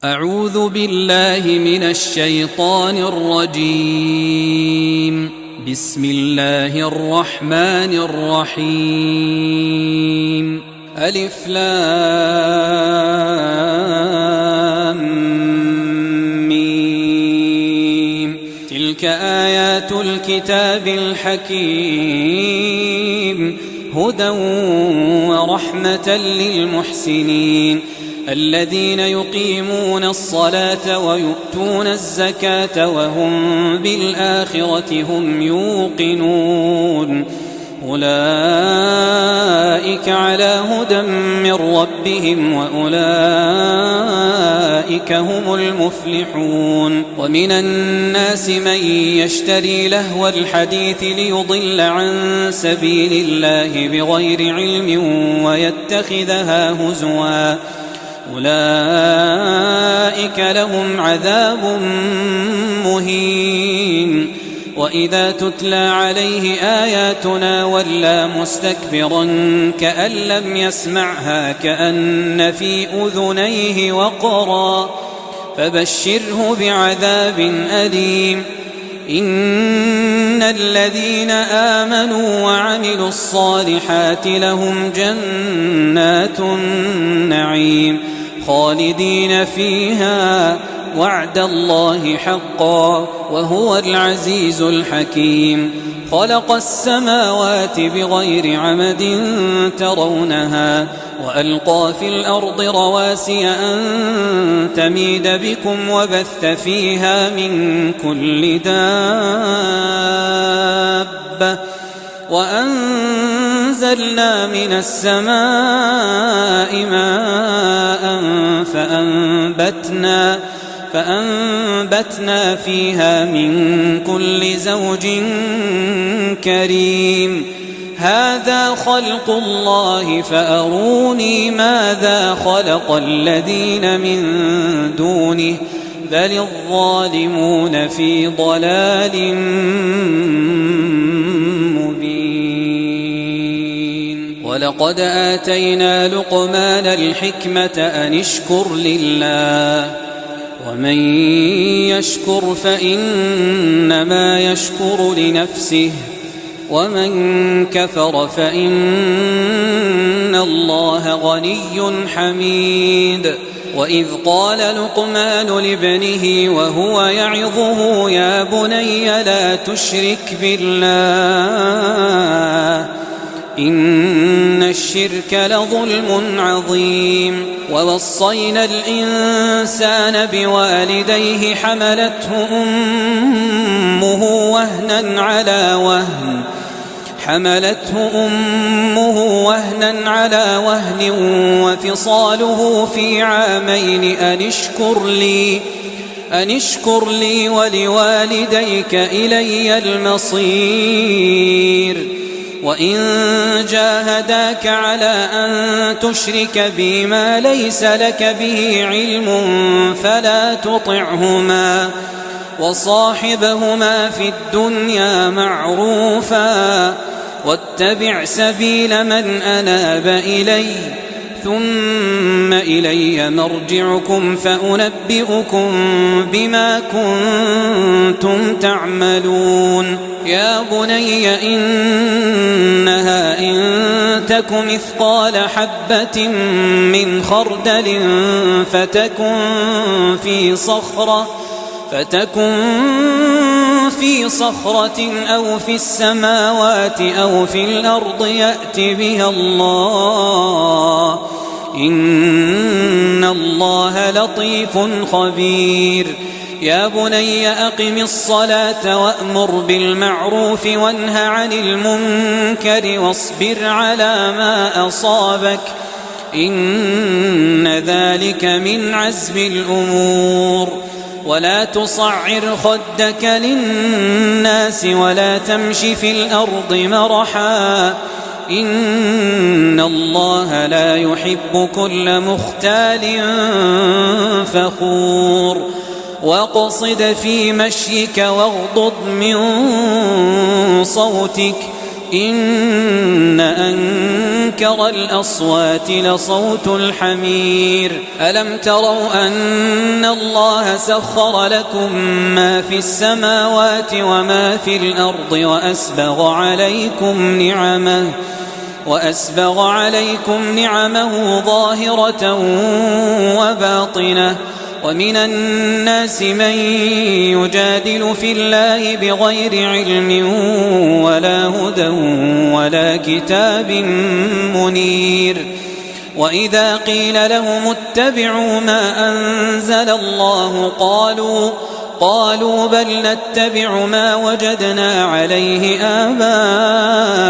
أعوذ بالله من الشيطان الرجيم. بسم الله الرحمن الرحيم. ألف لام ميم. تلك آيات الكتاب الحكيم، هدى ورحمة للمحسنين الذين يقيمون الصلاة ويؤتون الزكاة وهم بالآخرة هم يوقنون. أولئك على هدى من ربهم وأولئك هم المفلحون. ومن الناس من يشتري لهو الحديث ليضل عن سبيل الله بغير علم ويتخذها هزوا، أولئك لهم عذاب مهين. وإذا تتلى عليه آياتنا ولى مستكبرا كأن لم يسمعها كأن في أذنيه وقرا، فبشره بعذاب أليم. إن الذين آمنوا وعملوا الصالحات لهم جنات النعيم خالدين فيها، وعد الله حقا وهو العزيز الحكيم. خلق السماوات بغير عمد ترونها وألقى في الأرض رواسي أن تميد بكم وبث فيها من كل دابة، وأنزلنا من السماء ماء فأنبتنا فيها من كل زوج كريم. هذا خلق الله فأروني ماذا خلق الذين من دونه، بل الظالمون في ضلال مبين. ولقد آتينا لقمان الحكمة أن اشكر لله، ومن يشكر فإنما يشكر لنفسه، ومن كفر فإن الله غني حميد. وإذ قال لقمان لابنه وهو يعظه يا بني لا تشرك بالله إن الشرك لظلم عظيم. ووصينا الإنسان بوالديه حملته أمه وهنا على وهن وفصاله في عامين أن اشكر لي ولوالديك إلي المصير. وإن جاهداك على أن تشرك بي ما ليس لك به علم فلا تطعهما، وصاحبهما في الدنيا معروفا، واتبع سبيل من أناب إلي، ثم إلي مرجعكم فأنبئكم بما كنتم تعملون. يا بني إنها إن تك مثقال حبة من خردل فتكن في صخرة أو في السماوات أو في الأرض يأت بها الله، إن الله لطيف خبير. يا بني أقم الصلاة وأمر بالمعروف وانه عن المنكر واصبر على ما أصابك، إن ذلك من عزم الأمور. ولا تصعر خدك للناس ولا تمش في الأرض مرحا، إن الله لا يحب كل مختال فخور. واقصد في مشيك واغضض من صوتك، إن أنكر الأصوات لصوت الحمير ألم تروا أن الله سخر لكم ما في السماوات وما في الأرض وأسبغ عليكم نعمه ظاهرة وباطنة ومن الناس من يجادل في الله بغير علم ولا هدى ولا كتاب منير وإذا قيل لهم اتبعوا ما أنزل الله قالوا بل نتبع ما وجدنا عليه آباءنا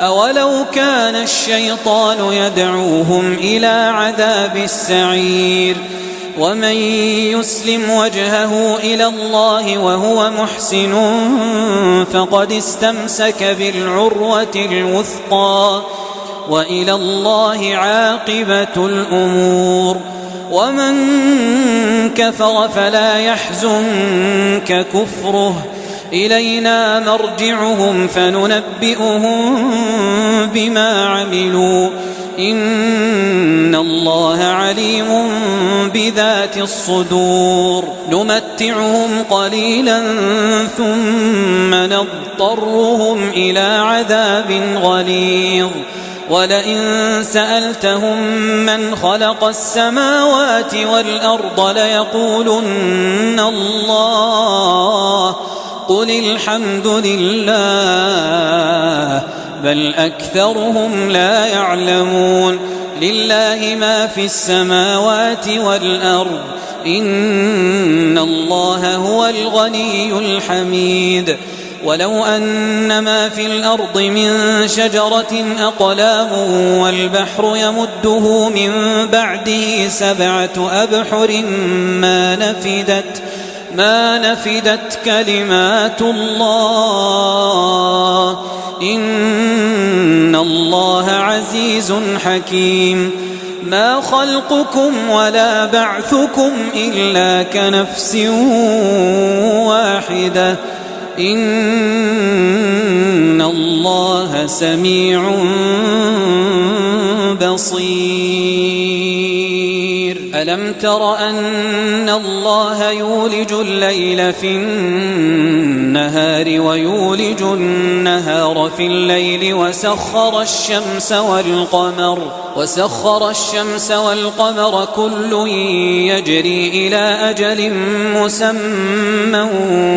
أولو كان الشيطان يدعوهم إلى عذاب السعير ومن يسلم وجهه إلى الله وهو محسن فقد استمسك بالعروة الوثقى وإلى الله عاقبة الأمور ومن كفر فلا يحزنك كفره إلينا مرجعهم فننبئهم بما عملوا إن الله عليم بذات الصدور نمتعهم قليلا ثم نضطرهم إلى عذاب غليظ ولئن سألتهم من خلق السماوات والأرض ليقولن الله قل الحمد لله بل أكثرهم لا يعلمون لله ما في السماوات والأرض إن الله هو الغني الحميد ولو أن ما في الأرض من شجرة أقلام والبحر يمده من بعده 7 أبحر ما نفدت كلمات الله إن الله عزيز حكيم ما خلقكم ولا بعثكم إلا كنفس واحدة إن الله سميع بصير ألم تر أن الله يولج الليل في النهار ويولج النهار في الليل وسخر الشمس والقمر كل يجري إلى أجل مسمى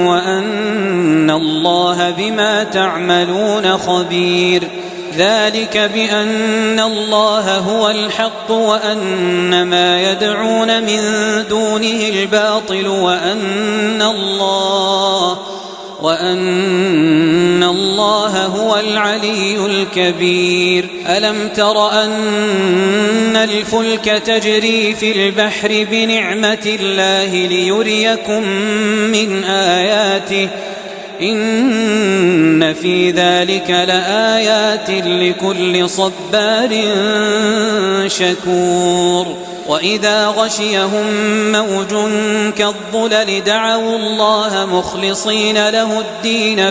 وأن الله بما تعملون خبير ذلك بأن الله هو الحق وأن ما يدعون من دونه الباطل وأن الله هو العلي الكبير ألم تر أن الفلك تجري في البحر بنعمة الله ليريكم من آياته إن في ذلك لآيات لكل صبار شكور وإذا غشيهم موج كالظلل دعوا الله مخلصين له الدين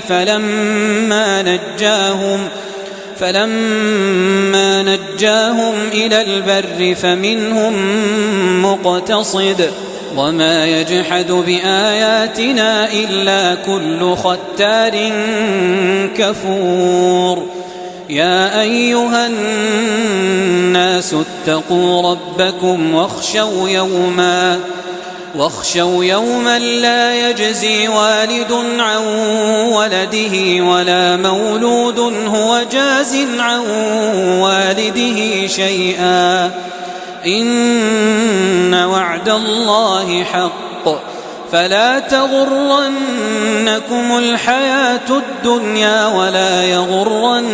فلما نجاهم إلى البر فمنهم مقتصد وما يجحد بآياتنا إلا كل ختار كفور يا أيها الناس اتقوا ربكم واخشوا يوما لا يجزي والد عن ولده ولا مولود هو جاز عن والده شيئا إن وعد الله حق فلا تغرنكم الحياة الدنيا ولا يغرنكم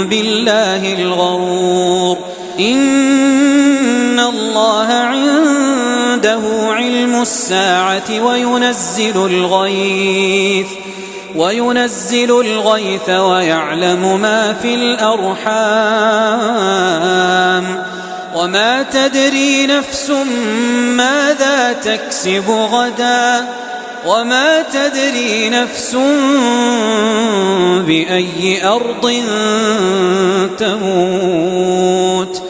بالله الغرور إن الله عنده علم الساعة وينزل الغيث ويعلم ما في الأرحام وما تدري نفس ماذا تكسب غدا وما تدري نفس بأي أرض تموت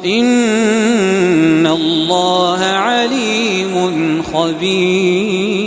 إن الله عليم خبير.